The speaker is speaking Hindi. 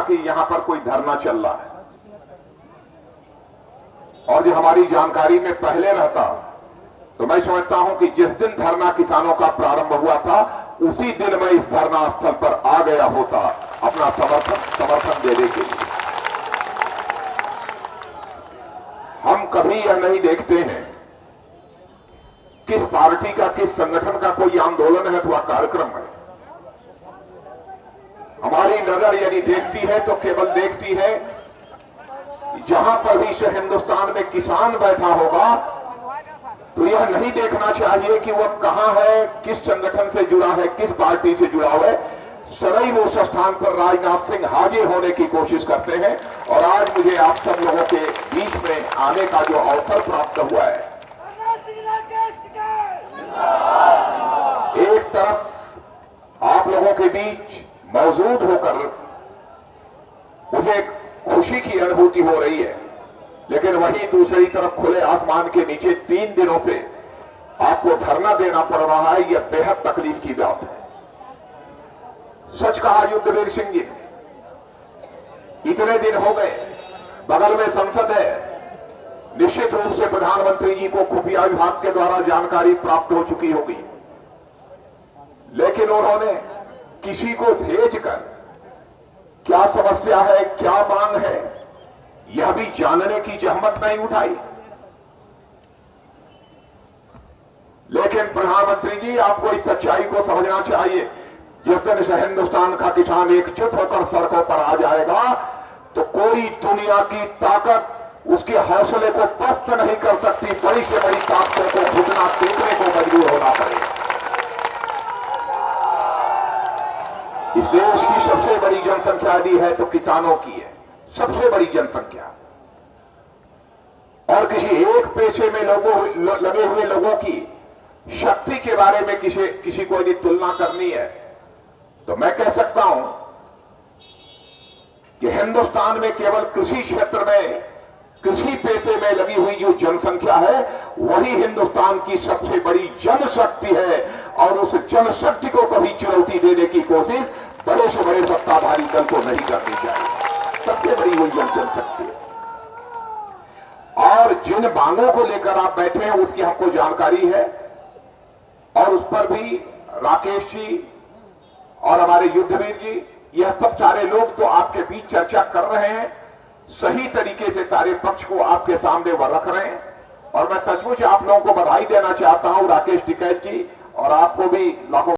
कि यहां पर कोई धरना चल रहा है, और जो हमारी जानकारी में पहले रहता तो मैं समझता हूं कि जिस दिन धरना किसानों का प्रारंभ हुआ था उसी दिन मैं इस धरना स्थल पर आ गया होता अपना समर्थन देने के लिए। हम कभी यह नहीं देखते हैं किस पार्टी का, किस संगठन का कोई आंदोलन है अथवा कार्यक्रम है। हमारी नजर यदि देखती है तो केवल देखती है जहां पर भी हिंदुस्तान में किसान बैठा होगा तो यह नहीं देखना चाहिए कि वह कहां है, किस संगठन से जुड़ा है, किस पार्टी से जुड़ा हुआ है। सदैव उस स्थान पर राजनाथ सिंह हाजिर होने की कोशिश करते हैं, और आज मुझे आप सब लोगों के बीच में आने का जो अवसर प्राप्त हुआ है, एक तरफ आप लोगों के बीच मौजूद होकर मुझे खुशी की अनुभूति हो रही है, लेकिन वहीं दूसरी तरफ खुले आसमान के नीचे 3 दिनों से आपको धरना देना पड़ रहा है। यह बेहद तकलीफ की बात है। सच कहा युद्धवीर सिंह जी, इतने दिन हो गए, बगल में संसद है, निश्चित रूप से प्रधानमंत्री जी को खुफिया विभाग के द्वारा जानकारी प्राप्त हो चुकी होगी, लेकिन उन्होंने किसी को भेजकर क्या समस्या है, क्या मांग है, यह भी जानने की जहमत नहीं उठाई। लेकिन प्रधानमंत्री जी, आपको इस सच्चाई को समझना चाहिए, जिस दिन हिंदुस्तान का किसान एकजुट होकर सड़कों पर आ जाएगा तो कोई दुनिया की ताकत उसके हौसले को पस्त नहीं कर सकती। बड़ी से बड़ी ताकतों को घुटना टेकने को मजबूर होना पड़ेगा। इस देश की सबसे बड़ी जनसंख्या यदि है तो किसानों की है, सबसे बड़ी जनसंख्या। और किसी एक पेशे में लगे हुए लोगों की शक्ति के बारे में किसी को यदि तुलना करनी है तो मैं कह सकता हूं कि हिंदुस्तान में केवल कृषि क्षेत्र में, कृषि पेशे में लगी हुई जो जनसंख्या है वही हिंदुस्तान की सबसे बड़ी जनशक्ति है, और उस जनशक्ति को कभी चुनौती देने की कोशिश बड़े से बड़े सत्ताधारी दल को नहीं करनी चाहिए। सबसे बड़ी वही जनशक्ति है। और जिन मांगों को लेकर आप बैठे हैं उसकी हमको जानकारी है, और उस पर भी राकेश जी और हमारे युद्धवीर जी, यह सब सारे लोग तो आपके बीच चर्चा कर रहे हैं, सही तरीके से सारे पक्ष को आपके सामने वह रख रहे हैं। और मैं सचमुच आप लोगों को बधाई देना चाहता हूं, राकेश टिकैत जी, और आपको भी लाखों